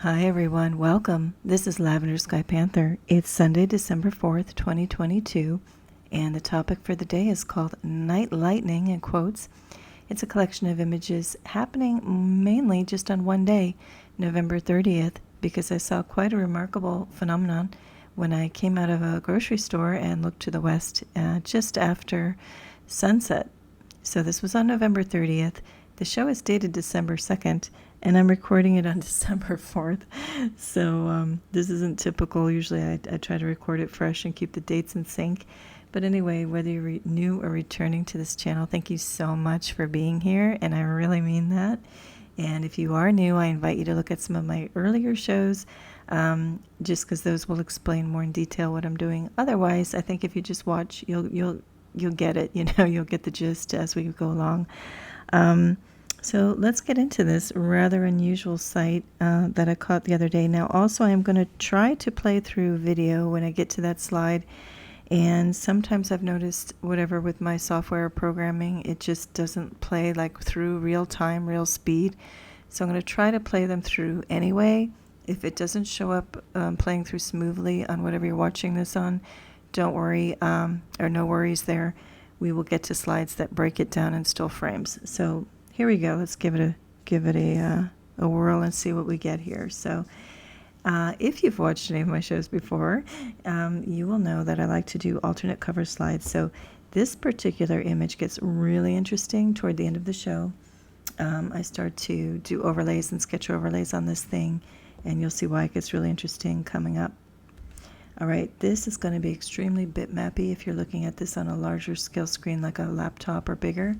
Hi everyone, welcome. This is Lavender Sky Panther. It's Sunday, December 4th, 2022, and the topic for the day is called Night Lightning, in quotes. It's a collection of images happening mainly just on one day, November 30th, because I saw quite a remarkable phenomenon when I came out of a grocery store and looked to the west just after sunset. So this was on November 30th. The show is dated December 2nd, and I'm recording it on December 4th. So this isn't typical. Usually I try to record it fresh and keep the dates in sync. But anyway, whether you're new or returning to this channel, thank you so much for being here, and I really mean that. And if you are new, I invite you to look at some of my earlier shows, just because those will explain more in detail what I'm doing. Otherwise, I think if you just watch, you'll get it. You'll get the gist as we go along. So let's get into this rather unusual sight that I caught the other day. Now, also, I'm going to try to play through video when I get to that slide. And sometimes I've noticed, whatever, with my software programming, it just doesn't play like through real time, real speed. So I'm going to try to play them through anyway. If it doesn't show up playing through smoothly on whatever you're watching this on, don't worry, or no worries there. We will get to slides that break it down in still frames. So here we go. Let's give it a whirl and see what we get here. So if you've watched any of my shows before, you will know that I like to do alternate cover slides. So this particular image gets really interesting toward the end of the show. I start to do overlays and sketch overlays on this thing, and you'll see why it gets really interesting coming up. All right, this is going to be extremely bitmappy if you're looking at this on a larger scale screen like a laptop or bigger.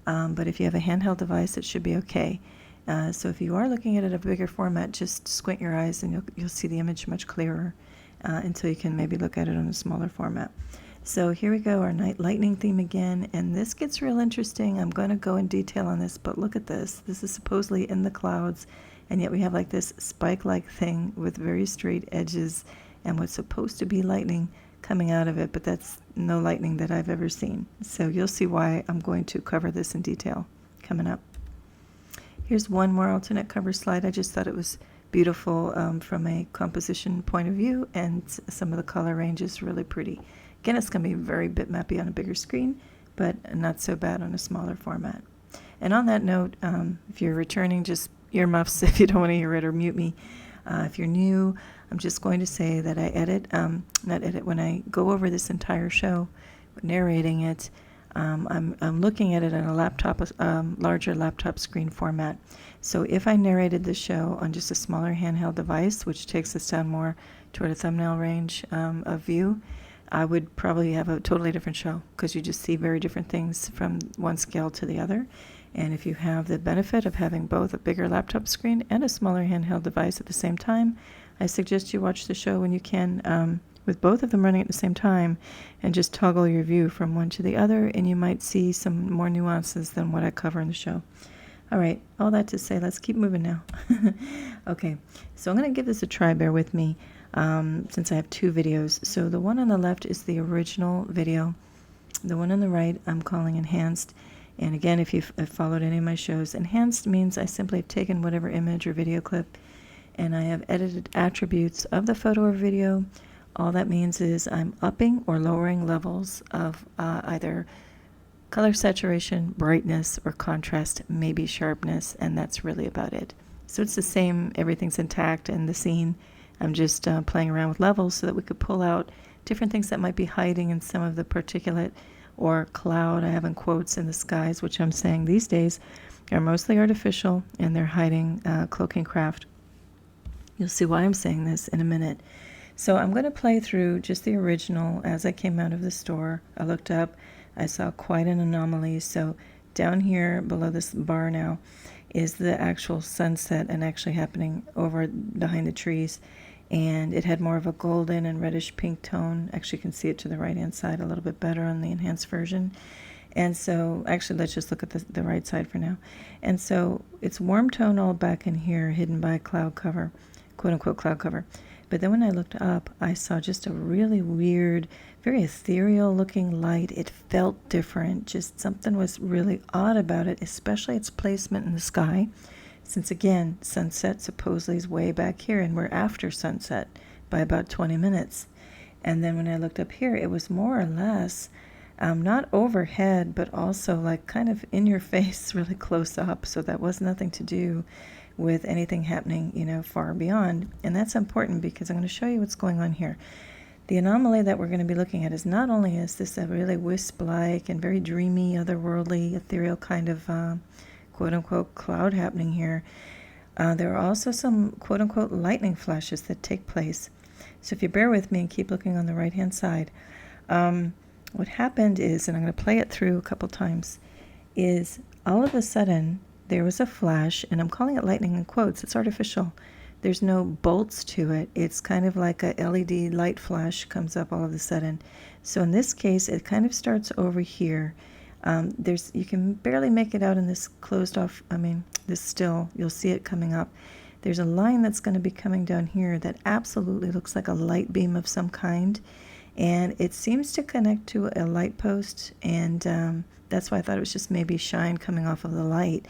But if you have a handheld device, it should be okay. So if you are looking at it at a bigger format, just squint your eyes and you'll see the image much clearer until you can maybe look at it on a smaller format. So here we go, our Night Lightning theme again, and this gets real interesting. I'm going to go in detail on this, but look at this. This is supposedly in the clouds, and yet we have like this spike-like thing with very straight edges and what's supposed to be lightning coming out of it, but that's no lightning that I've ever seen. So you'll see why I'm going to cover this in detail coming up. Here's one more alternate cover slide. I just thought it was beautiful from a composition point of view, and some of the color range is really pretty. Again, it's going to be very bitmappy on a bigger screen, but not so bad on a smaller format. And on that note, if you're returning, just earmuffs if you don't want to hear it, or mute me. If you're new, I'm just going to say that I when I go over this entire show, narrating it, I'm looking at it on a laptop, larger laptop screen format. So if I narrated the show on just a smaller handheld device, which takes us down more toward a thumbnail range of view, I would probably have a totally different show, because you just see very different things from one scale to the other. And if you have the benefit of having both a bigger laptop screen and a smaller handheld device at the same time, I suggest you watch the show when you can, with both of them running at the same time, and just toggle your view from one to the other, and you might see some more nuances than what I cover in the show. All right, all that to say, let's keep moving now. Okay, so I'm going to give this a try, bear with me, since I have two videos. So the one on the left is the original video. The one on the right I'm calling enhanced. And again, if you've followed any of my shows, enhanced means I simply have taken whatever image or video clip and I have edited attributes of the photo or video. All that means is I'm upping or lowering levels of either color saturation, brightness, or contrast, maybe sharpness, and that's really about it. So it's the same, everything's intact in the scene. I'm just playing around with levels so that we could pull out different things that might be hiding in some of the particulate or cloud, I have in quotes, in the skies, which I'm saying these days are mostly artificial, and they're hiding cloaking craft. You'll see why I'm saying this in a minute. So I'm going to play through just the original as I came out of the store. I looked up, I saw quite an anomaly. So down here below this bar now is the actual sunset, and actually happening over behind the trees. And it had more of a golden and reddish pink tone. Actually, you can see it to the right-hand side a little bit better on the enhanced version. And so, actually, let's just look at the right side for now. And so, it's warm tone all back in here, hidden by cloud cover, quote-unquote cloud cover. But then when I looked up, I saw just a really weird, very ethereal-looking light. It felt different. Just something was really odd about it, especially its placement in the sky. since again, sunset supposedly is way back here, and we're after sunset by about 20 minutes. And then when I looked up here, it was more or less not overhead, but also like kind of in your face, really close up. So that was nothing to do with anything happening, you know, far beyond. And that's important because I'm going to show you what's going on here. The anomaly that we're going to be looking at is not only is this a really wisp-like and very dreamy, otherworldly, ethereal kind of quote-unquote cloud happening here, there are also some quote-unquote lightning flashes that take place. So if you bear with me and keep looking on the right-hand side, what happened is, and I'm going to play it through a couple times, is all of a sudden there was a flash, and I'm calling it lightning in quotes. It's artificial. There's no bolts to it. It's kind of like a LED light flash comes up all of a sudden. So in this case, it kind of starts over here. You can barely make it out in this closed off, this still. You'll see it coming up. There's a line that's going to be coming down here that absolutely looks like a light beam of some kind. And it seems to connect to a light post, and that's why I thought it was just maybe shine coming off of the light.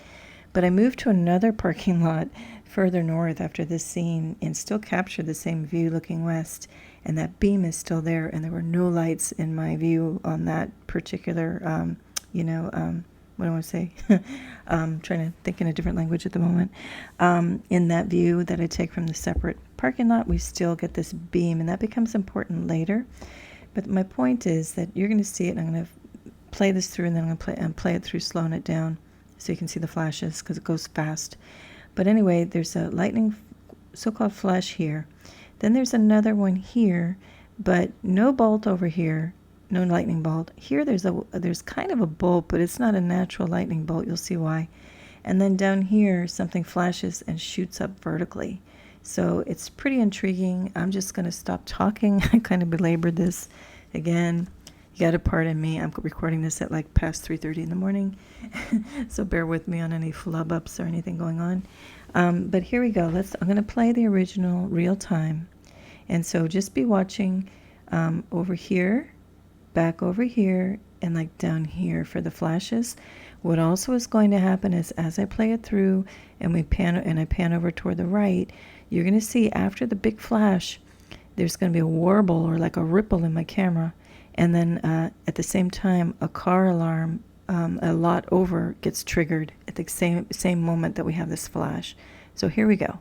But I moved to another parking lot further north after this scene and still captured the same view looking west, and that beam is still there, and there were no lights in my view on that particular, what do I want to say? Trying to think in a different language at the moment. In that view that I take from the separate parking lot, we still get this beam, and that becomes important later. But my point is that you're going to see it, and I'm going to play this through, and then I'm going to play it through, slowing it down so you can see the flashes because it goes fast. But anyway, there's a lightning so-called flash here. Then there's another one here, but no bolt over here. No lightning bolt. Here there's kind of a bolt, but it's not a natural lightning bolt. You'll see why. And then down here, something flashes and shoots up vertically. So it's pretty intriguing. I'm just going to stop talking. I kind of belabored this again. You got to pardon me. I'm recording this at like past 3:30 in the morning. So bear with me on any flub ups or anything going on. But here we go. I'm going to play the original real time. And so just be watching over here, back over here, and like down here for the flashes. What also is going to happen is as I play it through and I pan over toward the right, you're going to see after the big flash, there's going to be a warble or like a ripple in my camera. And then at the same time, a car alarm a lot over gets triggered at the same moment that we have this flash. So here we go.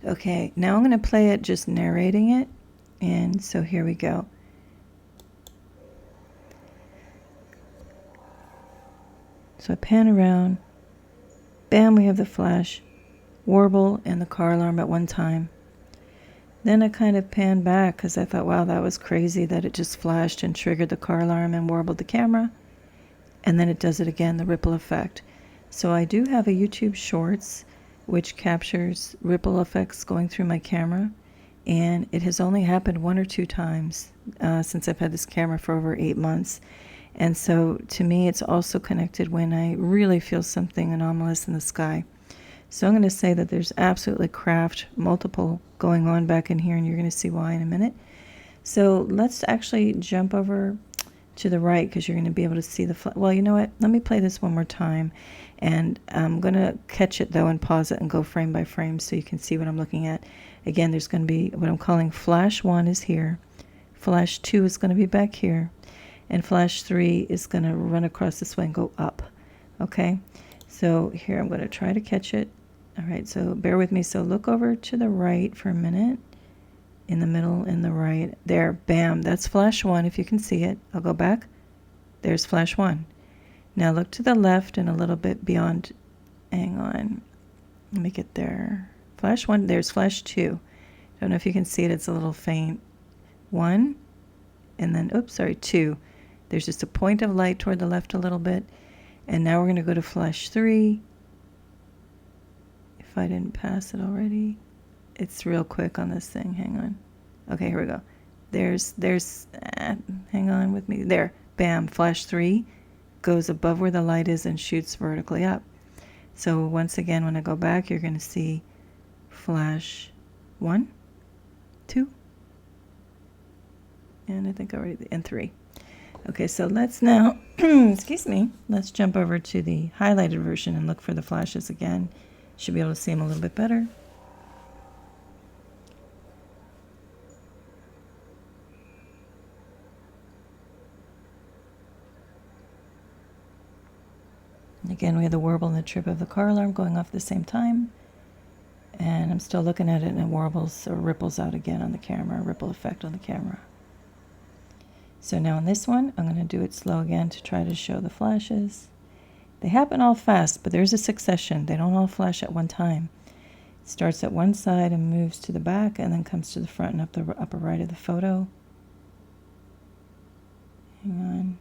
Okay, now I'm going to play it just narrating it, and so here we go. So I pan around, bam, we have the flash, warble, and the car alarm at one time. Then I kind of pan back because I thought, wow, that was crazy that it just flashed and triggered the car alarm and warbled the camera. And then it does it again, the ripple effect. So I do have a YouTube Shorts which captures ripple effects going through my camera, and it has only happened 1 or 2 times since I've had this camera for over 8 months. And so to me it's also connected when I really feel something anomalous in the sky. So I'm going to say that there's absolutely multiple going on back in here, and you're going to see why in a minute. So let's actually jump over to the right because you're going to be able to see the well, you know what, let me play this one more time, and I'm going to catch it though and pause it and go frame by frame so you can see what I'm looking at. Again, there's going to be what I'm calling flash 1 is here, flash 2 is going to be back here, and flash 3 is going to run across this way and go up. Okay, so here I'm going to try to catch it. All right, so bear with me. So look over to the right for a minute. In the middle, in the right, there, bam, that's flash 1 if you can see it. I'll go back. There's flash 1. Now look to the left and a little bit beyond. Hang on, let me get there. Flash 1, there's flash 2. Don't know if you can see it, it's a little faint. 1, and then, oops, sorry, 2. There's just a point of light toward the left a little bit. And now we're going to go to flash 3. If I didn't pass it already. It's real quick on this thing. Hang on. Okay, here we go. hang on with me. There, bam, flash 3 goes above where the light is and shoots vertically up. So once again, when I go back, you're going to see flash 1, 2, and I think already, and 3. Okay, so let's now, excuse me, let's jump over to the highlighted version and look for the flashes again. Should be able to see them a little bit better. Again, we have the warble and the trip of the car alarm going off at the same time. And I'm still looking at it, and it warbles or ripples out again on the camera, ripple effect on the camera. So now on this one, I'm going to do it slow again to try to show the flashes. They happen all fast, but there's a succession. They don't all flash at one time. It starts at one side and moves to the back, and then comes to the front and up the upper right of the photo. Hang on.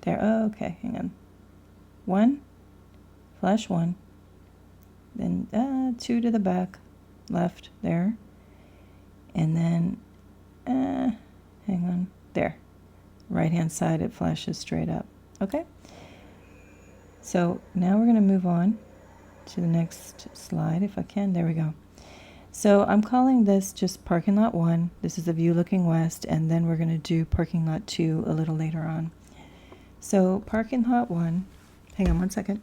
There, oh, okay, hang on. 1, flash 1, then 2 to the back, left, there, and then, hang on, there. Right-hand side, it flashes straight up, okay? So now we're going to move on to the next slide, if I can. There we go. So I'm calling this just parking lot 1. This is the view looking west, and then we're going to do parking lot 2 a little later on. So parking lot 1, hang on one second.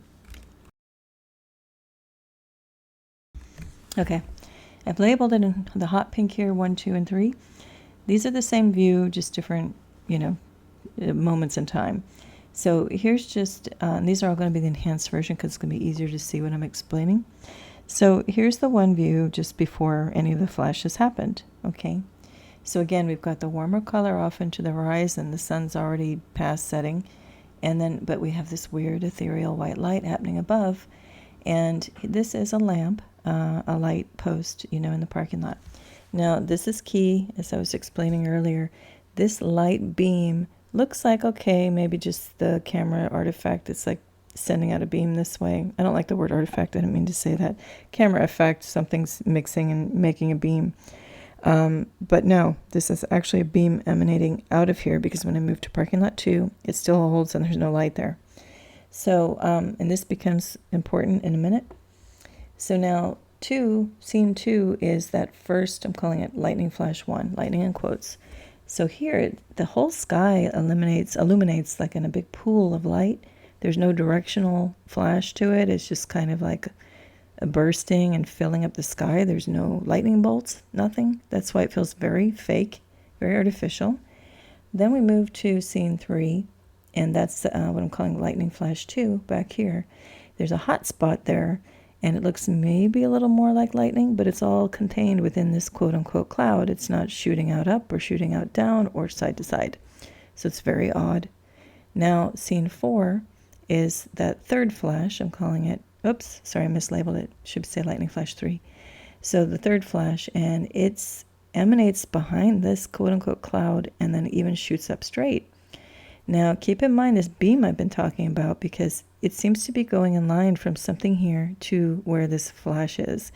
Okay, I've labeled it in the hot pink here, 1, 2, and 3. These are the same view, just different, moments in time. So here's just, these are all going to be the enhanced version because it's going to be easier to see what I'm explaining. So here's the one view just before any of the flashes happened, okay? So again, we've got the warmer color off into the horizon. The sun's already past setting. And then, but we have this weird ethereal white light happening above. And this is a lamp, a light post, in the parking lot. Now, this is key, as I was explaining earlier. This light beam looks like, okay, maybe just the camera artifact. It's like sending out a beam this way. I don't like the word artifact. I didn't mean to say that. Camera effect, something's mixing and making a beam. But no, this is actually a beam emanating out of here because when I move to parking lot 2, it still holds and there's no light there. So, and this becomes important in a minute. So now scene 2 is that first, I'm calling it lightning flash 1, lightning in quotes. So here, the whole sky illuminates like in a big pool of light. There's no directional flash to it. It's just kind of like bursting and filling up the sky. There's no lightning bolts, nothing. That's why it feels very fake, very artificial. Then we move to scene 3, and that's what I'm calling lightning flash 2 back here. There's a hot spot there, and it looks maybe a little more like lightning, but it's all contained within this quote-unquote cloud. It's not shooting out up or shooting out down or side to side. So it's very odd. Now, scene 4 is that third flash. I'm calling it, oops, sorry, I mislabeled it. Should say lightning flash 3. So the third flash, and it emanates behind this quote-unquote cloud and then even shoots up straight. Now, keep in mind this beam I've been talking about because it seems to be going in line from something here to where this flash is.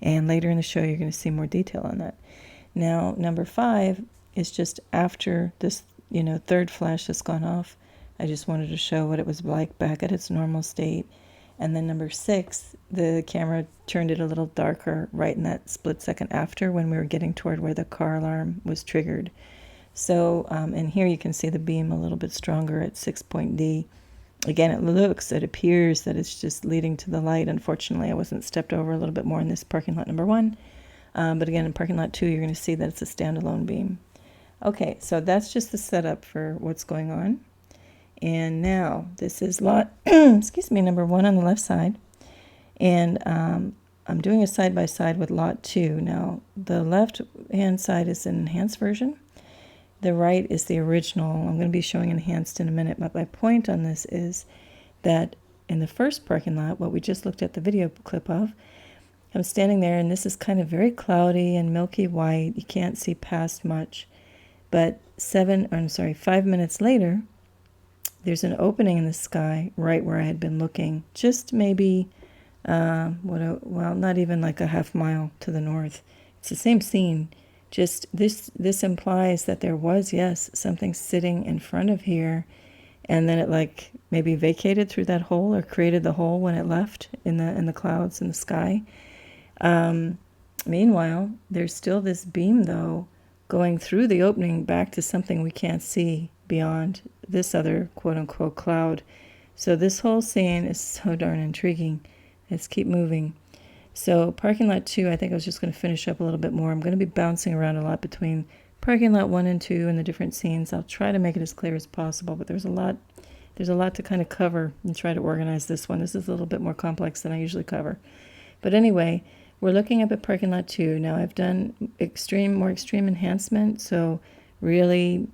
And later in the show, you're going to see more detail on that. Now, number 5 is just after this, third flash has gone off. I just wanted to show what it was like back at its normal state. And then number 6, the camera turned it a little darker right in that split second after when we were getting toward where the car alarm was triggered. So, and here you can see the beam a little bit stronger at 6.D. Again, it appears that it's just leading to the light. Unfortunately, I wasn't stepped over a little bit more in this parking lot number 1. But again, in parking lot 2, you're going to see that it's a standalone beam. Okay, so that's just the setup for what's going on. And now this is lot, number 1 on the left side. And I'm doing a side-by-side with lot 2. Now, the left-hand side is an enhanced version. The right is the original. I'm going to be showing enhanced in a minute, but my point on this is that in the first parking lot, what we just looked at the video clip of, I'm standing there, and this is kind of very cloudy and milky white. You can't see past much. But 5 minutes later, there's an opening in the sky right where I had been looking, just maybe, not even like a half mile to the north. It's the same scene. Just this implies that there was, yes, something sitting in front of here, and then it like maybe vacated through that hole or created the hole when it left in the clouds in the sky. Meanwhile, there's still this beam though going through the opening back to something we can't see beyond this other quote unquote cloud. So this whole scene is so darn intriguing. Let's keep moving. So parking lot 2, I think I was just going to finish up a little bit more. I'm going to be bouncing around a lot between parking lot 1 and 2 and the different scenes. I'll try to make it as clear as possible, but there's a lot to kind of cover and try to organize this one. This is a little bit more complex than I usually cover. But anyway, we're looking up at parking lot 2. Now I've done more extreme enhancement, so really,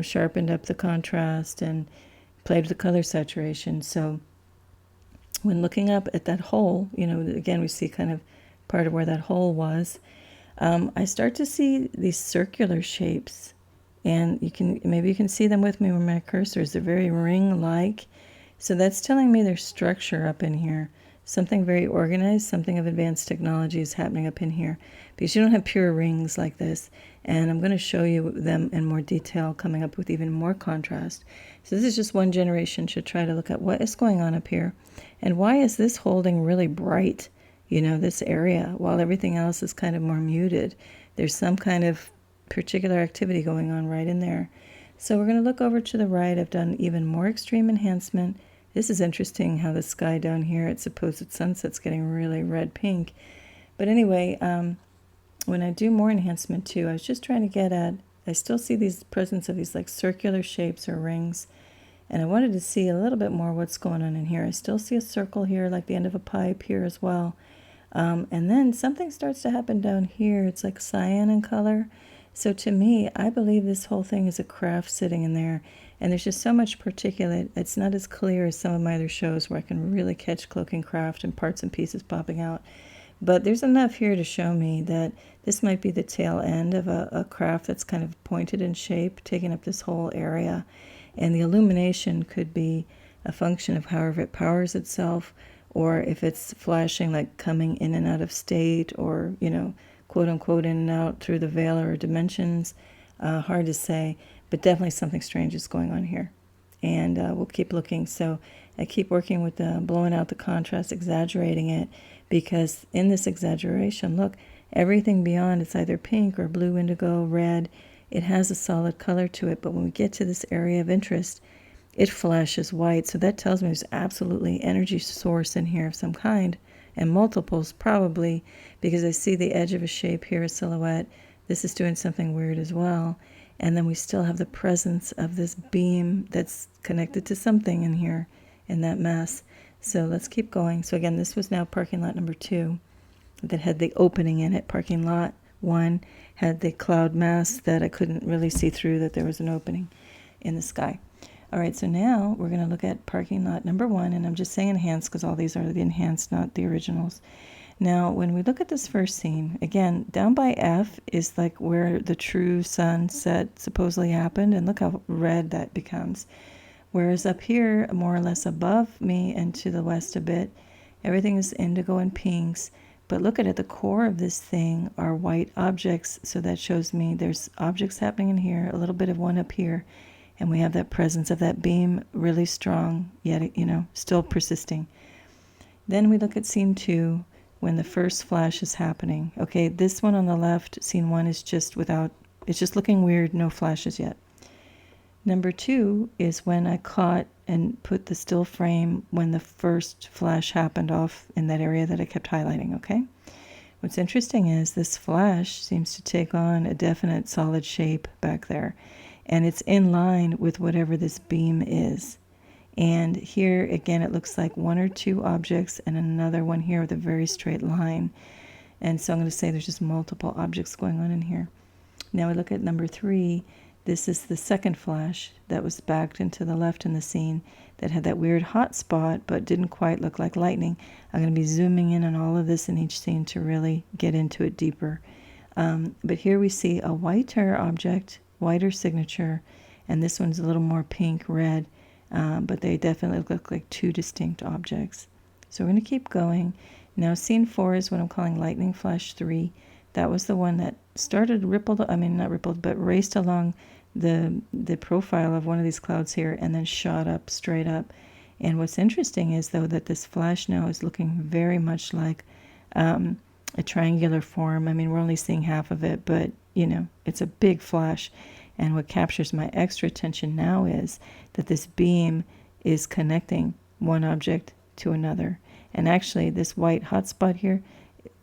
sharpened up the contrast and played with the color saturation. So when looking up at that hole, again, we see kind of part of where that hole was. I start to see these circular shapes, and maybe you can see them with me with my cursors. They're very ring-like. So that's telling me there's structure up in here. Something very organized, something of advanced technology is happening up in here, because you don't have pure rings like this. And I'm going to show you them in more detail, coming up with even more contrast. So this is just one generation should try to look at what is going on up here. And why is this holding really bright, this area, while everything else is kind of more muted? There's some kind of particular activity going on right in there. So we're going to look over to the right. I've done even more extreme enhancement. This is interesting how the sky down here at supposed sunset's getting really red-pink. But anyway, when I do more enhancement too, I was just trying to get at, I still see these presence of these like circular shapes or rings. And I wanted to see a little bit more what's going on in here. I still see a circle here, like the end of a pipe here as well. And then something starts to happen down here. It's like cyan in color. So to me, I believe this whole thing is a craft sitting in there. And there's just so much particulate. It's not as clear as some of my other shows where I can really catch cloak and craft and parts and pieces popping out. But there's enough here to show me that this might be the tail end of a craft that's kind of pointed in shape, taking up this whole area. And the illumination could be a function of however it powers itself, or if it's flashing like coming in and out of state, or, quote unquote in and out through the veil or dimensions. Hard to say, but definitely something strange is going on here. And we'll keep looking. So I keep working with blowing out the contrast, exaggerating it, because in this exaggeration, look, everything beyond, it's either pink or blue, indigo, red. It has a solid color to it, but when we get to this area of interest, it flashes white. So that tells me there's absolutely energy source in here of some kind, and multiples probably, because I see the edge of a shape here, a silhouette. This is doing something weird as well. And then we still have the presence of this beam that's connected to something in here in that mess. So let's keep going. So again, this was now parking lot number 2 that had the opening in it. Parking lot 1 had the cloud mass that I couldn't really see through, that there was an opening in the sky. All right, so now we're going to look at parking lot number 1, and I'm just saying enhanced because all these are the enhanced, not the originals. Now, when we look at this first scene, again, down by F is like where the true sunset supposedly happened, and look how red that becomes. Whereas up here, more or less above me and to the west a bit, everything is indigo and pinks. But look at the core of this thing are white objects, so that shows me there's objects happening in here, a little bit of one up here, and we have that presence of that beam really strong, yet, still persisting. Then we look at scene 2, when the first flash is happening. Okay, this one on the left, scene 1, is just it's just looking weird, no flashes yet. Number 2 is when I caught and put the still frame when the first flash happened off in that area that I kept highlighting, okay? What's interesting is this flash seems to take on a definite solid shape back there, and it's in line with whatever this beam is. And here, again, it looks like 1 or 2 objects and another one here with a very straight line. And so I'm going to say there's just multiple objects going on in here. Now we look at number 3. This is the second flash that was backed into the left in the scene that had that weird hot spot but didn't quite look like lightning. I'm going to be zooming in on all of this in each scene to really get into it deeper. But here we see a whiter object, whiter signature, and this one's a little more pink-red. But they definitely look like 2 distinct objects. So we're going to keep going. Now scene 4 is what I'm calling lightning flash 3. that was the one that started rippled, I mean not rippled, but raced along the profile of one of these clouds here and then shot up straight up. And what's interesting is though that this flash now is looking very much like a triangular form. I mean, we're only seeing half of it, but you know, it's a big flash. And what captures my extra attention now is that this beam is connecting one object to another. And actually this white hotspot here,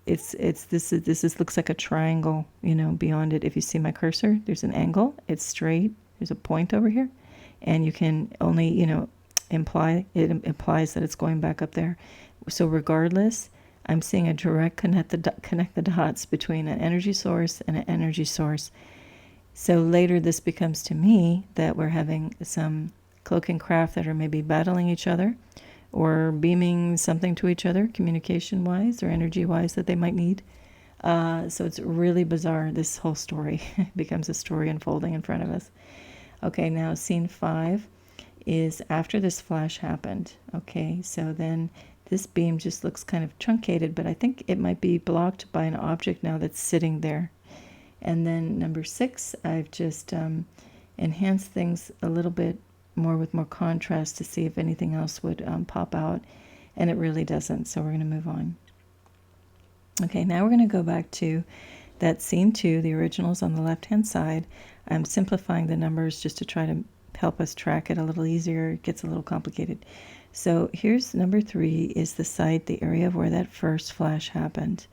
this looks like a triangle, you know, beyond it. If you see my cursor, there's an angle, it's straight, there's a point over here, and you can only, you know, implies that it's going back up there. So regardless, I'm seeing a direct connect the dots between an energy source and an energy source. So later this becomes to me that we're having some cloak and craft that are maybe battling each other or beaming something to each other communication-wise or energy-wise that they might need. So it's really bizarre. This whole story becomes a story unfolding in front of us. Okay, now scene 5 is after this flash happened. Okay, so then this beam just looks kind of truncated, but I think it might be blocked by an object now that's sitting there. And then number 6, I've just enhanced things a little bit more with more contrast to see if anything else would pop out, and it really doesn't, so we're going to move on. Okay, now we're going to go back to that scene 2, the originals on the left-hand side. I'm simplifying the numbers just to try to help us track it a little easier. It gets a little complicated. So here's number 3 is the site, the area of where that first flash happened.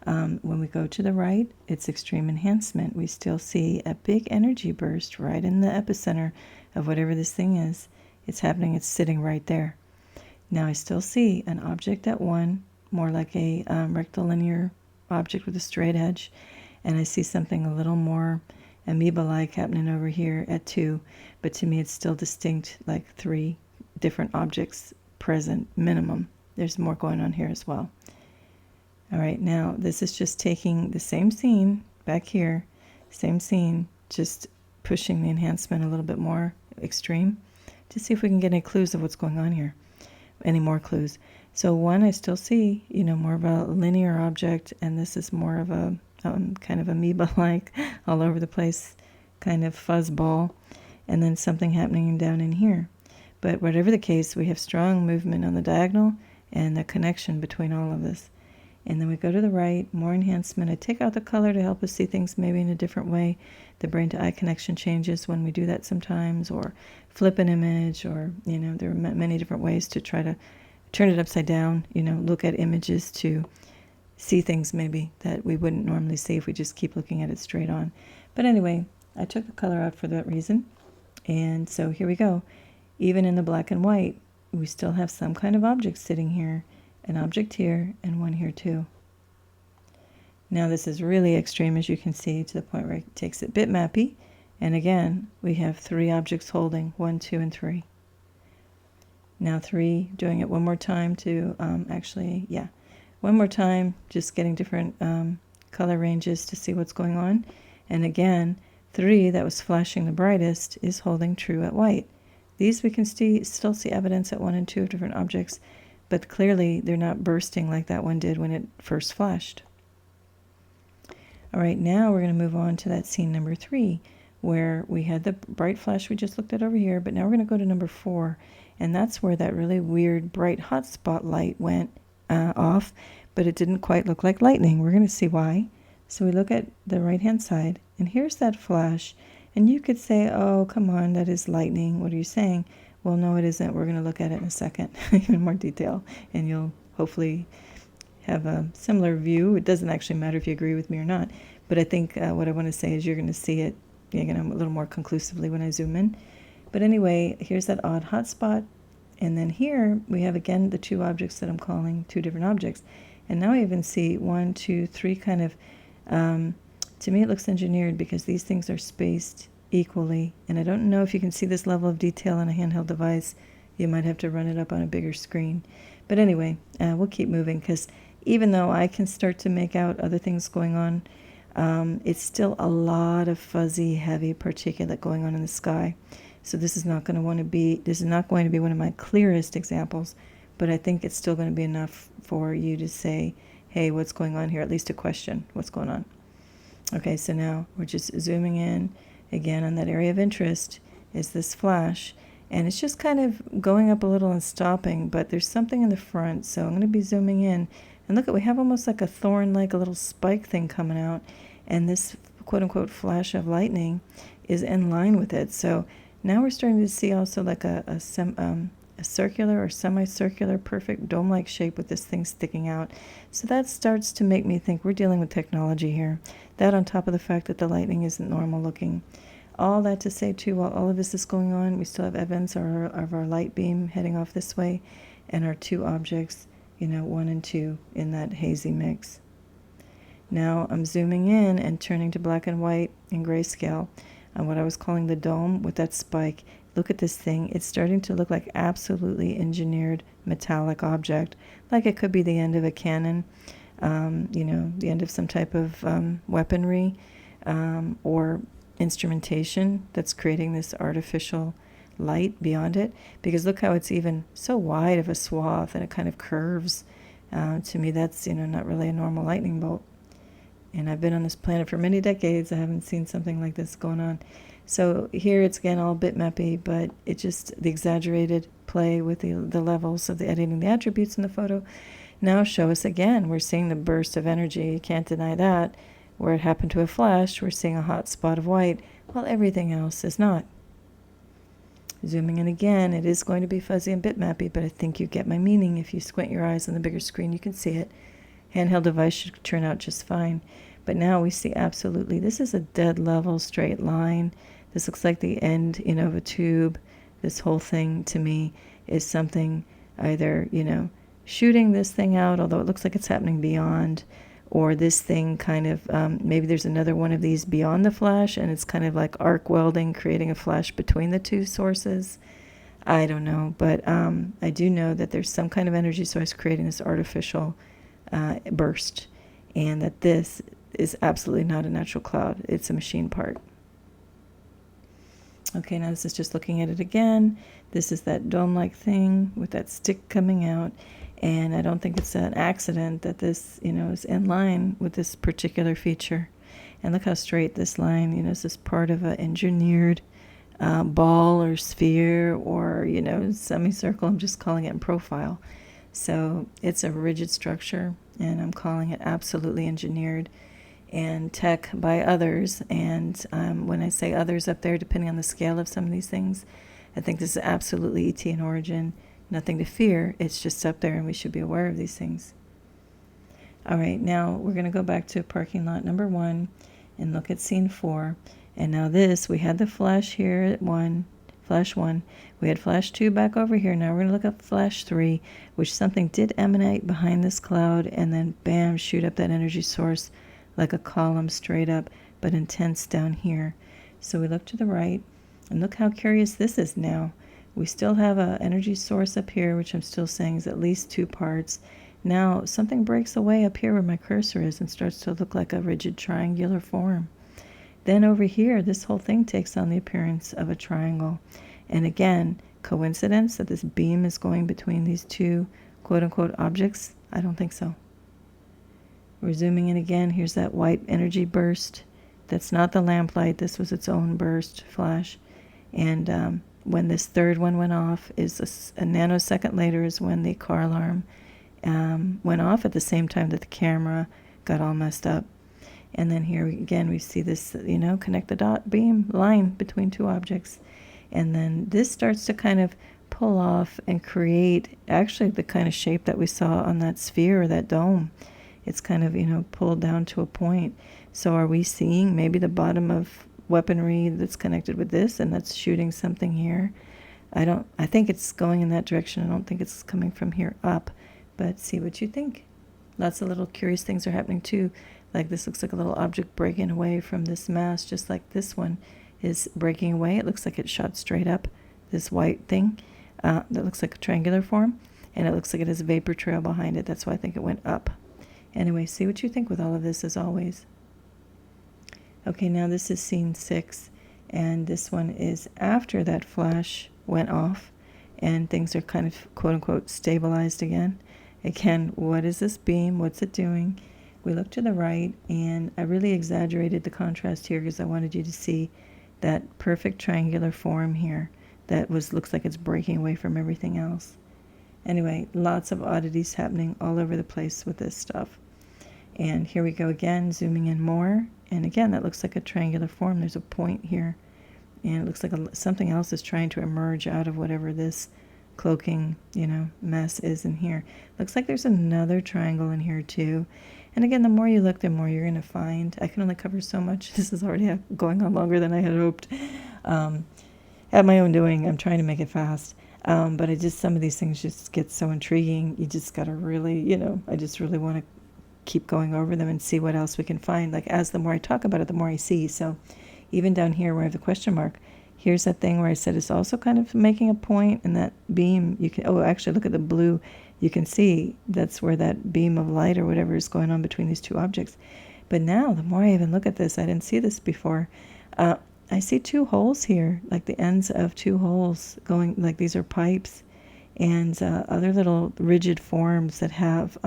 When we go to the right, it's extreme enhancement. We still see a big energy burst right in the epicenter of whatever this thing is. It's happening, it's sitting right there. Now I still see an object at 1, more like a rectilinear object with a straight edge, and I see something a little more amoeba-like happening over here at 2, but to me it's still distinct, like 3 different objects present minimum. There's more going on here as well. All right, now this is just taking the same scene back here, same scene, just pushing the enhancement a little bit more extreme to see if we can get any clues of what's going on here, any more clues. So 1, I still see, you know, more of a linear object, and this is more of a kind of amoeba-like, all over the place, kind of fuzzball, and then something happening down in here. But whatever the case, we have strong movement on the diagonal and the connection between all of this. And then we go to the right, more enhancement. I take out the color to help us see things maybe in a different way. The brain to eye connection changes when we do that sometimes, or flip an image, or, you know, there are many different ways to try to turn it upside down, you know, look at images to see things maybe that we wouldn't normally see if we just keep looking at it straight on. But anyway, I took the color out for that reason. And so here we go. Even in the black and white, we still have some kind of object sitting here. An object here and one here too. Now this is really extreme, as you can see, to the point where it takes it bitmappy, and again we have 3 objects holding 1, 2, and 3. Now 3, doing it one more time to one more time, just getting different color ranges to see what's going on. And again 3, that was flashing the brightest, is holding true at white. These we can still see evidence at 1 and 2 of different objects, but clearly they're not bursting like that one did when it first flashed. All right, now we're going to move on to that scene number 3, where we had the bright flash we just looked at over here, but now we're going to go to number 4, and that's where that really weird bright hot spot light went off, but it didn't quite look like lightning. We're going to see why. So we look at the right-hand side, and here's that flash, and you could say, oh, come on, that is lightning. What are you saying? Well, no, it isn't. We're going to look at it in a second, in more detail, and you'll hopefully have a similar view. It doesn't actually matter if you agree with me or not, but I think what I want to say is you're going to see it, a little more conclusively when I zoom in. But anyway, here's that odd hot spot, and then here we have again the 2 objects that I'm calling 2 different objects, and now I even see 1, 2, 3 kind of. To me, it looks engineered because these things are spaced equally, and I don't know if you can see this level of detail on a handheld device. You might have to run it up on a bigger screen. But anyway, we'll keep moving, because even though I can start to make out other things going on, it's still a lot of fuzzy, heavy particulate going on in the sky. So this is not going to be one of my clearest examples, but I think it's still going to be enough for you to say, hey, what's going on here? At least a question, what's going on? Okay, so now we're just zooming in again on that area of interest is this flash, and it's just kind of going up a little and stopping, but there's something in the front, so I'm going to be zooming in, and look at, we have almost like a thorn, like a little spike thing coming out, and this quote-unquote flash of lightning is in line with it. So now we're starting to see also like a circular or semicircular perfect dome-like shape with this thing sticking out. So that starts to make me think we're dealing with technology here. That on top of the fact that the lightning isn't normal looking. All that to say too, while all of this is going on, we still have evidence of our light beam heading off this way, and our two objects, 1 and 2 in that hazy mix. Now I'm zooming in and turning to black and white in grayscale on what I was calling the dome with that spike. Look at this thing. It's starting to look like absolutely engineered metallic object, like it could be the end of a cannon, the end of some type of weaponry or instrumentation that's creating this artificial light beyond it. Because look how it's even so wide of a swath and it kind of curves. To me, that's, not really a normal lightning bolt. And I've been on this planet for many decades. I haven't seen something like this going on. So here it's again all bitmappy, but it just, the exaggerated play with the levels of the editing, the attributes in the photo now show us again, we're seeing the burst of energy. You can't deny that. Where it happened to a flash, we're seeing a hot spot of white, while everything else is not. Zooming in again, it is going to be fuzzy and bitmappy, but I think you get my meaning. If you squint your eyes on the bigger screen, you can see it. Handheld device should turn out just fine. But now we see absolutely, this is a dead level straight line. This looks like the end, of a tube. This whole thing to me is something either, shooting this thing out, although it looks like it's happening beyond, or this thing kind of, maybe there's another one of these beyond the flash, and it's kind of like arc welding, creating a flash between the two sources. I don't know, but I do know that there's some kind of energy source creating this artificial burst, and that this is absolutely not a natural cloud. It's a machine part. Okay, now this is just looking at it again. This is that dome-like thing with that stick coming out, and I don't think it's an accident that this, is in line with this particular feature. And look how straight this line, is this part of an engineered ball or sphere or, semicircle. I'm just calling it in profile. So it's a rigid structure, and I'm calling it absolutely engineered and tech by others. And when I say others up there, depending on the scale of some of these things, I think this is absolutely ET in origin. Nothing to fear. It's just up there, and we should be aware of these things. All right, now we're going to go back to parking lot number 1 and look at scene 4. And now this, we had the flash here at flash 1. We had flash 2 back over here. Now we're going to look at flash 3, which something did emanate behind this cloud and then bam, shoot up that energy source like a column straight up, but intense down here. So we look to the right, and look how curious this is now. We still have an energy source up here, which I'm still saying is at least 2 parts. Now something breaks away up here where my cursor is and starts to look like a rigid triangular form. Then over here, this whole thing takes on the appearance of a triangle. And again, coincidence that this beam is going between these two quote-unquote objects? I don't think so. We're zooming in again. Here's that white energy burst. That's not the lamplight. This was its own burst flash. And when this third one went off, is a nanosecond later is when the car alarm went off at the same time that the camera got all messed up. And then here again we see this, connect the dot beam line between 2 objects. And then this starts to kind of pull off and create actually the kind of shape that we saw on that sphere or that dome. It's kind of, pulled down to a point. So are we seeing maybe the bottom of weaponry that's connected with this and that's shooting something here? I think it's going in that direction. I don't think it's coming from here up, but see what you think. Lots of little curious things are happening too. Like this looks like a little object breaking away from this mass, just like this one is breaking away. It looks like it shot straight up, this white thing that looks like a triangular form, and it looks like it has a vapor trail behind it. That's why I think it went up. Anyway, see what you think with all of this as always. Okay, now this is scene 6, and this one is after that flash went off and things are kind of quote-unquote stabilized again. Again, what is this beam? What's it doing? we look to the right, and I really exaggerated the contrast here because I wanted you to see that perfect triangular form here that looks like it's breaking away from everything else. Anyway, lots of oddities happening all over the place with this stuff. And here we go again, zooming in more. And again, that looks like a triangular form. There's a point here. And it looks like something else is trying to emerge out of whatever this cloaking, mess is in here. Looks like there's another triangle in here too. And again, the more you look, the more you're going to find. I can only cover so much. This is already going on longer than I had hoped. At my own doing, I'm trying to make it fast. But some of these things just get so intriguing. You just got to really, I just really want to keep going over them and see what else we can find. Like, as the more I talk about it, the more I see. So even down here where I have the question mark, here's that thing where I said it's also kind of making a point, and that beam, actually look at the blue. You can see that's where that beam of light or whatever is going on between these two objects. But now, the more I even look at this, I didn't see this before. I see two holes here, like the ends of two holes going, like these are pipes, and other little rigid forms that have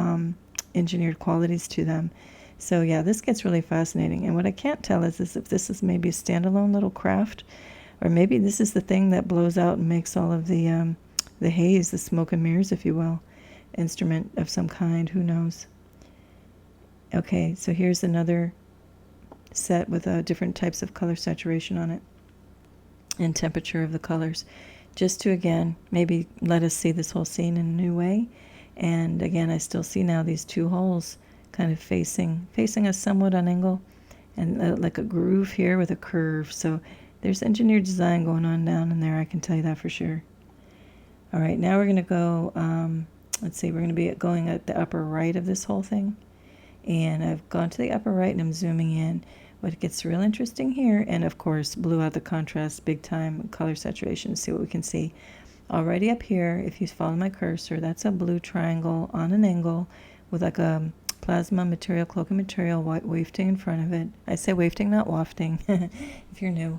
engineered qualities to them. So yeah, this gets really fascinating. And what I can't tell is if this is maybe a standalone little craft, or maybe this is the thing that blows out and makes all of the haze, the smoke and mirrors, if you will, instrument of some kind. Who knows? Okay, so here's another set with different types of color saturation on it and temperature of the colors, just to again maybe let us see this whole scene in a new way. And again, I still see now these two holes kind of facing us somewhat on angle, and like a groove here with a curve. So there's engineered design going on down in there, I can tell you that for sure. All right, now we're going to go, let's see, we're going to be going at the upper right of this whole thing. And I've gone to the upper right and I'm zooming in. What gets real interesting here, and of course blew out the contrast big time, color saturation, see what we can see. Already up here, if you follow my cursor, that's a blue triangle on an angle with like a plasma material, cloaking material, wafting in front of it. I say wafting, not wafting, if you're new,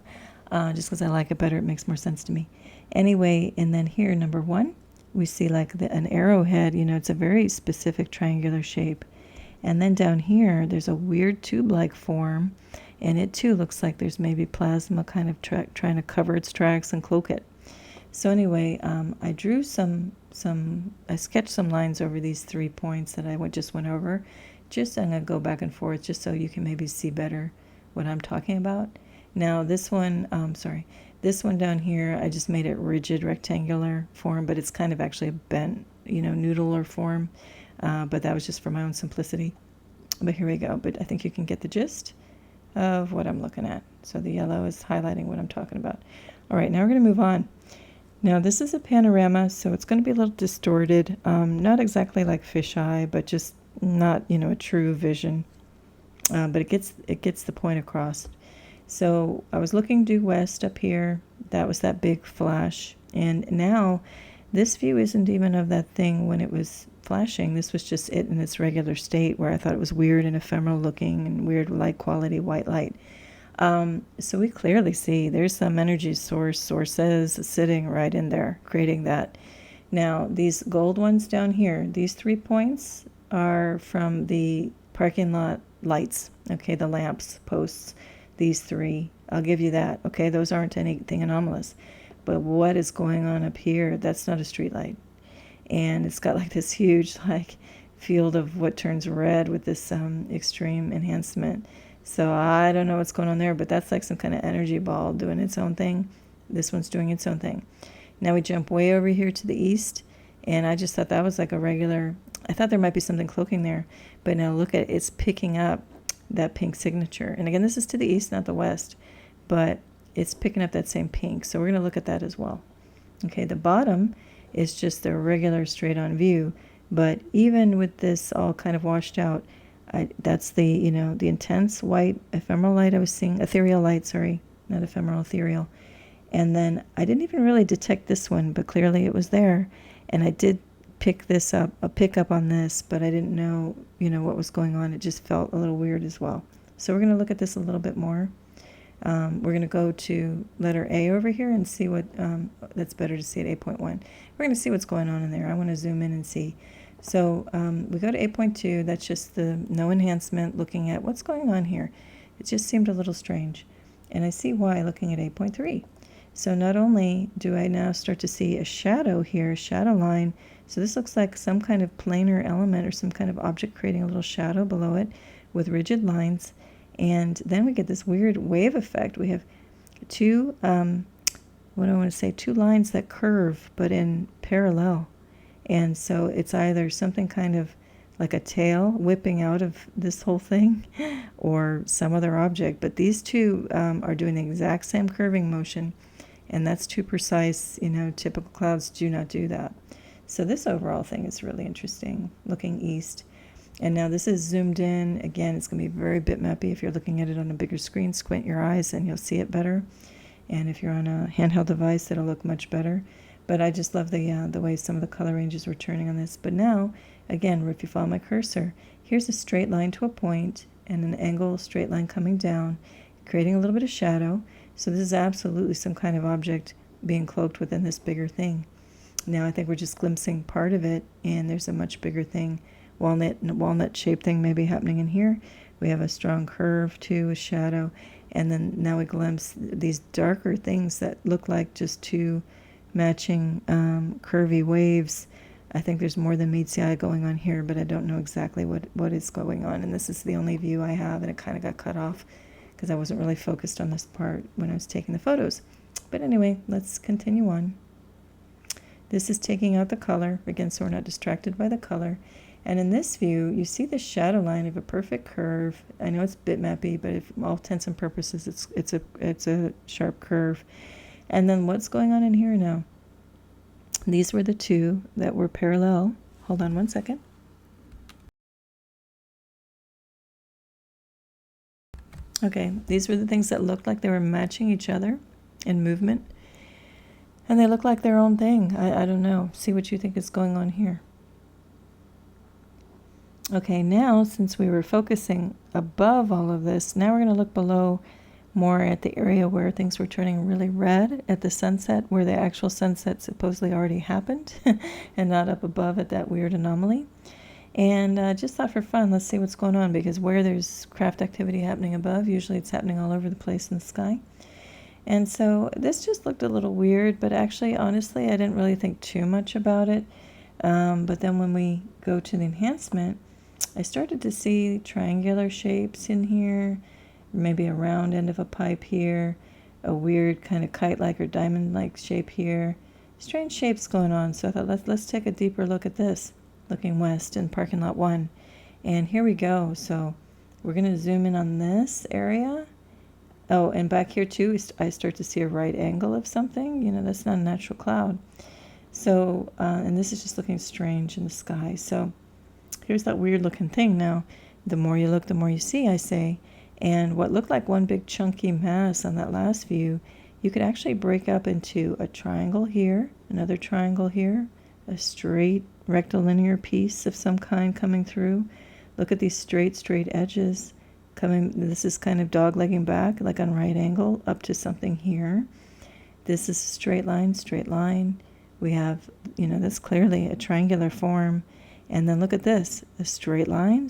just because I like it better, it makes more sense to me. Anyway, and then here, number one, we see like an arrowhead, it's a very specific triangular shape. And then down here, there's a weird tube-like form, and it too looks like there's maybe plasma kind of trying to cover its tracks and cloak it. So anyway, I drew I sketched some lines over these 3 points that I just went over. I'm going to go back and forth just so you can maybe see better what I'm talking about. Now this one, this one down here, I just made it rigid rectangular form, but it's kind of actually a bent, noodler form. But that was just for my own simplicity. But here we go. But I think you can get the gist of what I'm looking at. So the yellow is highlighting what I'm talking about. All right, now we're going to move on. Now this is a panorama, so it's going to be a little distorted. Not exactly like fisheye, but just not, a true vision. But it gets the point across. So I was looking due west up here. That was that big flash. And now this view isn't even of that thing when it was flashing. This was just it in its regular state, where I thought it was weird and ephemeral looking and weird light quality, white light. So we clearly see there's some energy sources sitting right in there, creating that. Now, these gold ones down here, these 3 points are from the parking lot lights, okay, the lamps, posts, these 3. I'll give you that, okay? Those aren't anything anomalous. But what is going on up here, that's not a street light. And it's got like this huge field of what turns red with this extreme enhancement. So I don't know what's going on there, but that's like some kind of energy ball doing its own thing. This one's doing its own thing. Now we jump way over here to the east, and I just thought that was like a regular, I thought there might be something cloaking there, but now look at it's picking up that pink signature. And again, this is to the east, not the west, but it's picking up that same pink. So we're going to look at that as well. Okay, the bottom is just a regular straight-on view, but even with this all kind of washed out, that's the, the intense white ephemeral light I was seeing, ethereal light, sorry, not ephemeral, ethereal. And then I didn't even really detect this one, but clearly it was there. And I did pick this up, a pickup on this, but I didn't know, what was going on. It just felt a little weird as well. So we're going to look at this a little bit more. We're going to go to letter A over here and see what, that's better to see at 8.1. We're going to see what's going on in there. I want to zoom in and see. So we go to 8.2. That's just the no enhancement, looking at what's going on here. It just seemed a little strange. And I see why looking at 8.3. So not only do I now start to see a shadow here, a shadow line. So this looks like some kind of planar element or some kind of object creating a little shadow below it with rigid lines. And then we get this weird wave effect. We have two, what do I want to say, two lines that curve but in parallel. And so it's either something kind of like a tail whipping out of this whole thing or some other object. But these two are doing the exact same curving motion, and that's too precise. You know, typical clouds do not do that. So this overall thing is really interesting, looking east. And now this is zoomed in. Again, it's going to be very bitmappy. If you're looking at it on a bigger screen, squint your eyes and you'll see it better. And if you're on a handheld device, it'll look much better. But I just love the way some of the color ranges were turning on this. But now, again, if you follow my cursor, here's a straight line to a point and an angle straight line coming down, creating a little bit of shadow. So this is absolutely some kind of object being cloaked within this bigger thing. Now I think we're just glimpsing part of it, and there's a much bigger thing, walnut shaped thing maybe happening in here. We have a strong curve too, a shadow, and then now we glimpse these darker things that look like just two matching curvy waves. I think there's more than meets the eye going on here, but I don't know exactly what is going on, and this is the only view I have, and it kind of got cut off because I wasn't really focused on this part when I was taking the photos. But anyway, let's continue on. This is taking out the color, again, so we're not distracted by the color. And in this view, you see the shadow line of a perfect curve. I know it's bitmappy, but if all intents and purposes, it's a sharp curve. And then what's going on in here now? These were the two that were parallel. Hold on one second. Okay, these were the things that looked like they were matching each other in movement. And they look like their own thing. I don't know. See what you think is going on here. Okay, now since we were focusing above all of this, now we're going to look below more at the area where things were turning really red at the sunset, where the actual sunset supposedly already happened, and not up above at that weird anomaly. And just thought for fun, let's see what's going on, because where there's craft activity happening above, usually it's happening all over the place in the sky. And so this just looked a little weird, but actually, honestly, I didn't really think too much about it. But then when we go to the enhancement, I started to see triangular shapes in here, maybe a round end of a pipe here, a weird kind of kite-like or diamond-like shape here. Strange shapes going on, so I thought let's take a deeper look at this, looking west in parking lot 1. And here we go. So we're going to zoom in on this area. Oh, and back here too, I start to see a right angle of something. You know, that's not a natural cloud. So, and this is just looking strange in the sky. So here's that weird looking thing now. The more you look, the more you see, I say. And what looked like one big chunky mass on that last view, you could actually break up into a triangle here, another triangle here, a straight rectilinear piece of some kind coming through. Look at these straight edges. This is kind of dog-legging back, like on right angle, up to something here. This is a straight line. We have, you know, that's clearly a triangular form. And then look at this, a straight line.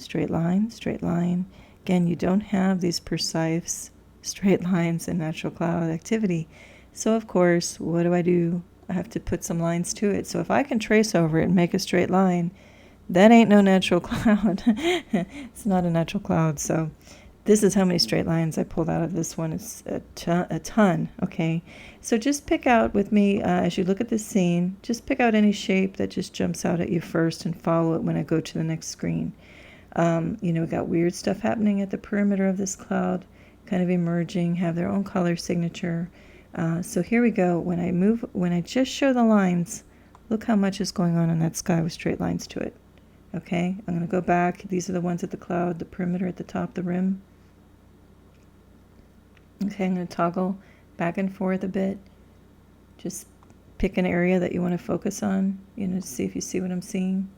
Again, you don't have these precise straight lines in natural cloud activity. So of course, what do? I have to put some lines to it. So if I can trace over it and make a straight line, that ain't no natural cloud. It's not a natural cloud. So this is how many straight lines I pulled out of this one. It's a ton, okay? So just pick out with me, as you look at this scene, just pick out any shape that just jumps out at you first and follow it when I go to the next screen. You know, we got weird stuff happening at the perimeter of this cloud, kind of emerging, have their own color signature. So here we go. When I just show the lines, look how much is going on in that sky with straight lines to it. Okay, I'm going to go back. These are the ones at the cloud, the perimeter at the top, the rim. Okay, I'm going to toggle back and forth a bit. Just pick an area that you want to focus on, you know, to see if you see what I'm seeing.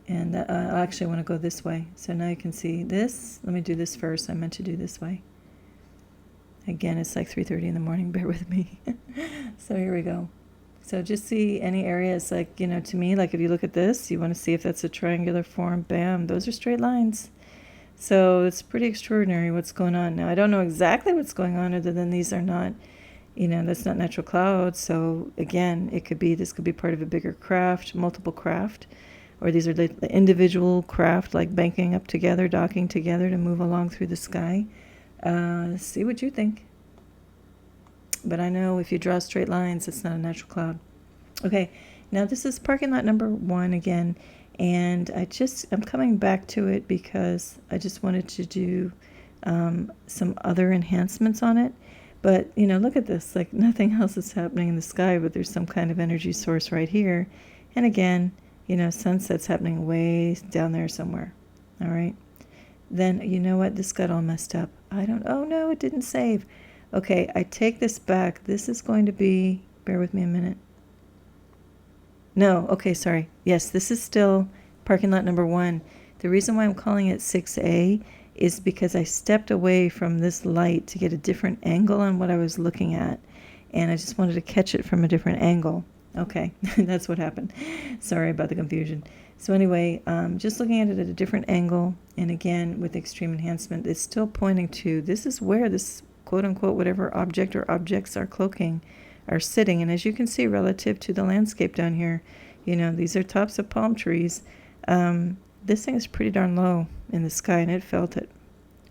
And I actually want to go this way. So now you can see this. Let me do this first. I meant to do this way. Again, it's like 3:30 in the morning. Bear with me. So here we go. So just see any areas, like, to me, like if you look at this, you want to see if that's a triangular form. Bam, those are straight lines. So it's pretty extraordinary what's going on. Now, I don't know exactly what's going on other than these are not, that's not natural clouds. So again, this could be part of a bigger craft, multiple craft, or these are the individual craft, like banking up together, docking together to move along through the sky. See what you think. But I know if you draw straight lines, it's not a natural cloud. Okay, now this is parking lot number 1 again, and I'm coming back to it because I just wanted to do some other enhancements on it. But, look at this, like nothing else is happening in the sky, but there's some kind of energy source right here. And again, sunset's happening way down there somewhere. All right. Then, you know what? This got all messed up. Oh no, it didn't save. Okay, I take this back. This is going to be, bear with me a minute. No, okay, sorry. Yes, this is still parking lot number 1. The reason why I'm calling it 6A is because I stepped away from this light to get a different angle on what I was looking at. And I just wanted to catch it from a different angle. Okay, that's what happened. Sorry about the confusion. So anyway, just looking at it at a different angle, and again, with extreme enhancement, it's still pointing to, this is where this quote-unquote whatever object or objects are cloaking are sitting. And as you can see, relative to the landscape down here, these are tops of palm trees. This thing is pretty darn low in the sky, and it felt it.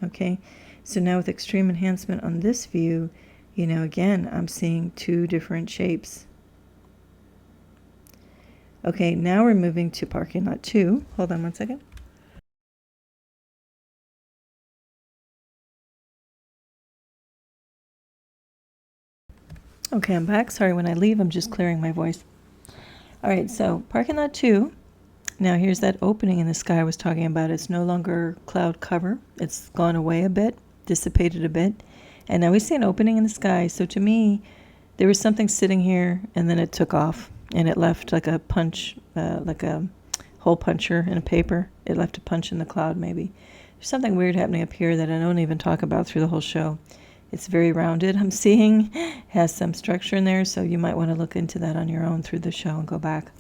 Okay, so now with extreme enhancement on this view, again, I'm seeing 2 different shapes. Okay, now we're moving to parking lot 2. Hold on one second. Okay, I'm back. Sorry, when I leave, I'm just clearing my voice. All right, so parking lot 2. Now here's that opening in the sky I was talking about. It's no longer cloud cover. It's gone away a bit, dissipated a bit. And now we see an opening in the sky. So to me, there was something sitting here, and then it took off. And it left like a punch, like a hole puncher in a paper. It left a punch in the cloud, maybe. There's something weird happening up here that I don't even talk about through the whole show. It's very rounded, I'm seeing. Has some structure in there, so you might want to look into that on your own through the show and go back.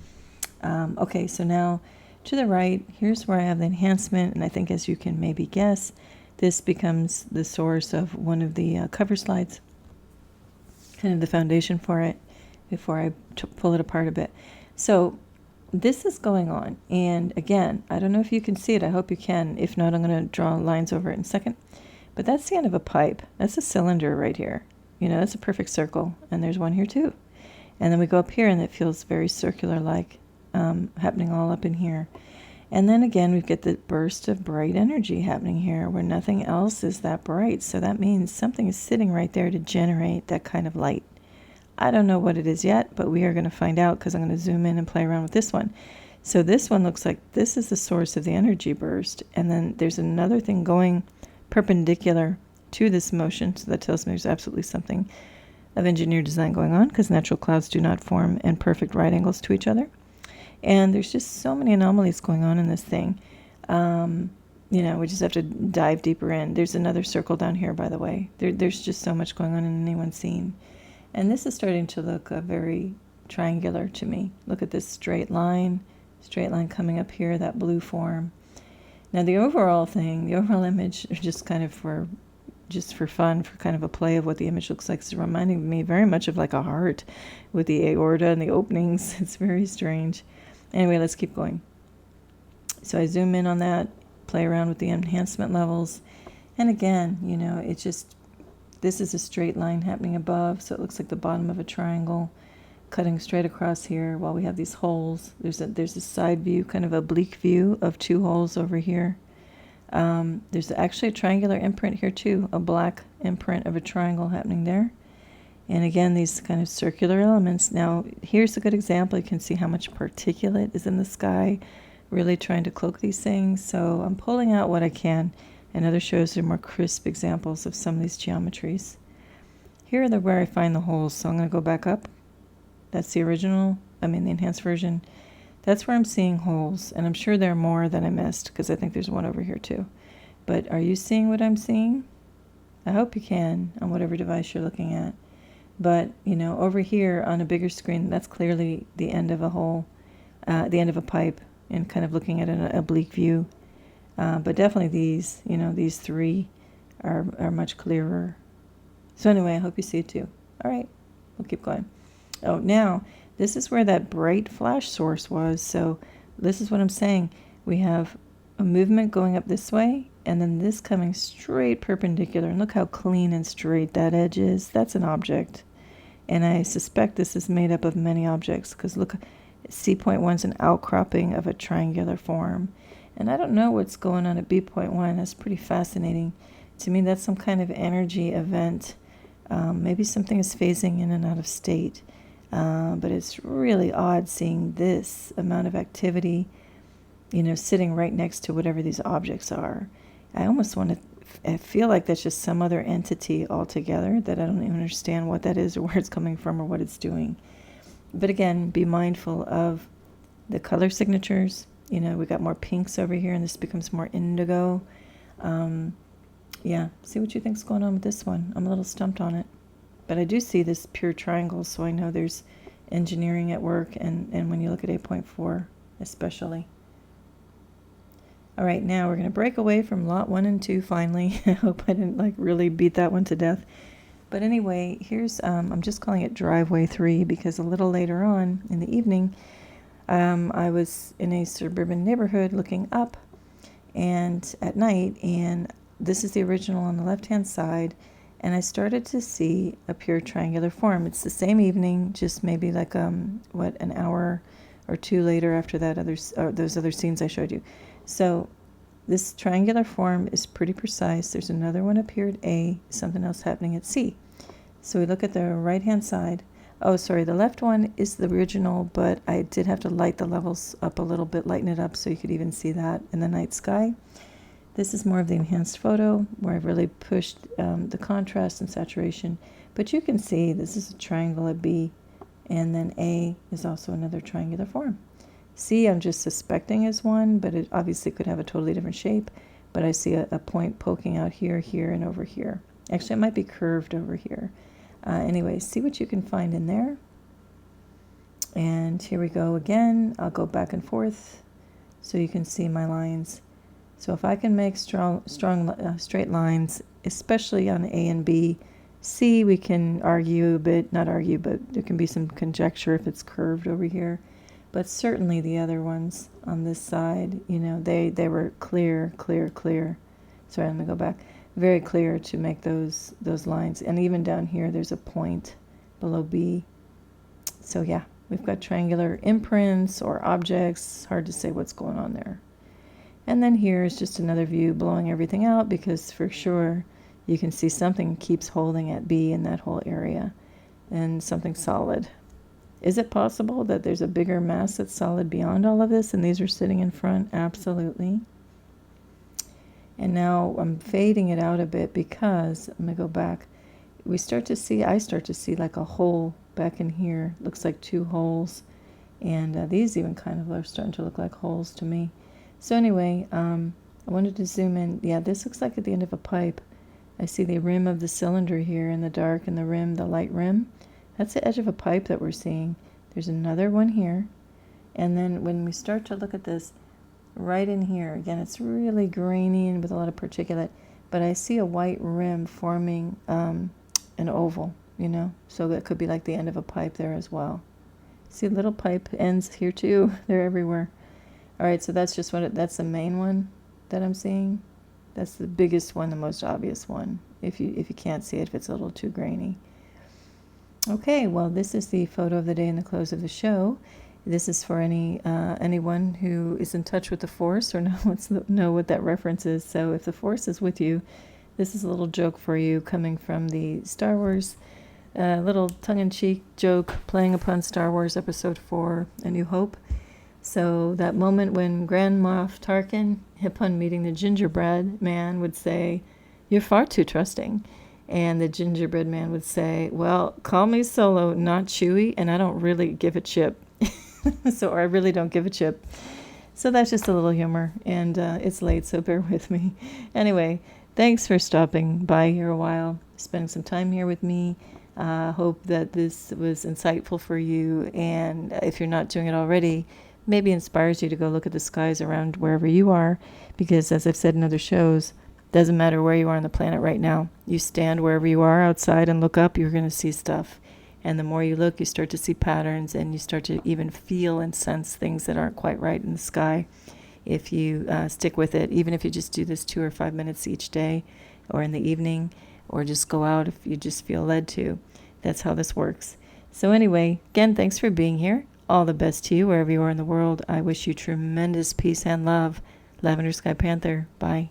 Okay, so now to the right, here's where I have the enhancement, and I think, as you can maybe guess, this becomes the source of one of the cover slides, kind of the foundation for it, before I pull it apart a bit. So this is going on, and again, I don't know if you can see it. I hope you can. If not, I'm going to draw lines over it in a second. But that's the end of a pipe. That's a cylinder right here. That's a perfect circle, and there's one here too. And then we go up here, and it feels very circular-like, happening all up in here. And then again, we get the burst of bright energy happening here where nothing else is that bright. So that means something is sitting right there to generate that kind of light. I don't know what it is yet, but we are going to find out because I'm going to zoom in and play around with this one. So this one looks like this is the source of the energy burst. And then there's another thing going perpendicular to this motion. So that tells me there's absolutely something of engineered design going on, because natural clouds do not form in perfect right angles to each other. And there's just so many anomalies going on in this thing. We just have to dive deeper in. There's another circle down here, by the way. There's just so much going on in any one scene. And this is starting to look very triangular to me. Look at this straight line coming up here, that blue form. Now the overall image, just kind of for fun, for kind of a play of what the image looks like, is reminding me very much of like a heart with the aorta and the openings. It's very strange. Anyway, let's keep going. So I zoom in on that, play around with the enhancement levels. And again, this is a straight line happening above, so it looks like the bottom of a triangle cutting straight across here while we have these holes. There's a side view, kind of oblique view of 2 holes over here. There's actually a triangular imprint here too, a black imprint of a triangle happening there. And again, these kind of circular elements. Now, here's a good example. You can see how much particulate is in the sky, really trying to cloak these things. So I'm pulling out what I can, and other shows are more crisp examples of some of these geometries. Here are where I find the holes, so I'm going to go back up. That's the the enhanced version. That's where I'm seeing holes, and I'm sure there are more that I missed, because I think there's one over here too. But are you seeing what I'm seeing? I hope you can, on whatever device you're looking at. But, over here on a bigger screen, that's clearly the end of a hole, the end of a pipe, and kind of looking at an oblique view. But definitely these three are much clearer. So anyway, I hope you see it too. All right, we'll keep going. Oh, now, this is where that bright flash source was. So this is what I'm saying. We have a movement going up this way, and then this coming straight perpendicular. And look how clean and straight that edge is. That's an object. And I suspect this is made up of many objects, because look, C.1 is an outcropping of a triangular form. And I don't know what's going on at B.1. That's pretty fascinating. To me, that's some kind of energy event. Maybe something is phasing in and out of state. But it's really odd seeing this amount of activity, sitting right next to whatever these objects are. I almost I feel like that's just some other entity altogether that I don't even understand what that is or where it's coming from or what it's doing. But again, be mindful of the color signatures. We got more pinks over here, and this becomes more indigo. Yeah, see what you think's going on with this one. I'm a little stumped on it. But I do see this pure triangle, so I know there's engineering at work, and when you look at 8.4 especially. All right, now we're going to break away from lot 1 and 2 finally. I hope I didn't really beat that one to death. But anyway, here's, I'm just calling it driveway 3 because a little later on in the evening, I was in a suburban neighborhood looking up and at night, and this is the original on the left-hand side, and I started to see a pure triangular form. It's the same evening, just maybe like, an hour or two later after that those other scenes I showed you. So this triangular form is pretty precise. There's another one up here at A, something else happening at C. So we look at the right-hand side. Oh, sorry, the left one is the original, but I did have to light the levels up a little bit, lighten it up so you could even see that in the night sky. This is more of the enhanced photo where I've really pushed the contrast and saturation. But you can see this is a triangle at B, and then A is also another triangular form. C I'm just suspecting is one, but it obviously could have a totally different shape. But I see a point poking out here, here, and over here. Actually, it might be curved over here. Anyway, see what you can find in there. And here we go again. I'll go back and forth so you can see my lines. So if I can make strong straight lines, especially on A and B, C we can argue, but not argue, but there can be some conjecture if it's curved over here. But certainly the other ones on this side, they were clear. Sorry, let me go back. Very clear to make those lines. And even down here, there's a point below B. So yeah, we've got triangular imprints or objects. Hard to say what's going on there. And then here is just another view blowing everything out because for sure you can see something keeps holding at B in that whole area and something solid. Is it possible that there's a bigger mass that's solid beyond all of this and these are sitting in front? Absolutely. And now I'm fading it out a bit because, I'm going to go back, I start to see like a hole back in here. Looks like two holes. And these even kind of are starting to look like holes to me. So anyway, I wanted to zoom in. Yeah, this looks like at the end of a pipe. I see the rim of the cylinder here in the dark and the rim, the light rim. That's the edge of a pipe that we're seeing. There's another one here. And then when we start to look at this, right in here, again, it's really grainy and with a lot of particulate, but I see a white rim forming an oval, so that could be like the end of a pipe there as well. See little pipe ends here too. They're everywhere. All right, so that's just that's the main one that I'm seeing. That's the biggest one, the most obvious one, if you can't see it, if it's a little too grainy. Okay, well, this is the photo of the day and the close of the show. This is for anyone who is in touch with the Force or know what that reference is. So if the Force is with you, this is a little joke for you coming from the Star Wars, little tongue-in-cheek joke playing upon Star Wars Episode 4, A New Hope. So that moment when Grand Moff Tarkin, upon meeting the Gingerbreadman, would say, "You're far too trusting." And the Gingerbreadman would say, "Well, call me Solo, not Chewie, and I don't really give a chip." Or I really don't give a chip. So that's just a little humor, and it's late, so bear with me. Anyway, thanks for stopping by here a while, spending some time here with me. Hope that this was insightful for you, and if you're not doing it already, maybe inspires you to go look at the skies around wherever you are, because as I've said in other shows, doesn't matter where you are on the planet right now. You stand wherever you are outside and look up, you're going to see stuff. And the more you look, you start to see patterns, and you start to even feel and sense things that aren't quite right in the sky. If you stick with it, even if you just do this 2 or 5 minutes each day or in the evening, or just go out if you just feel led to. That's how this works. So anyway, again, thanks for being here. All the best to you wherever you are in the world. I wish you tremendous peace and love. Lavender Sky Panther. Bye.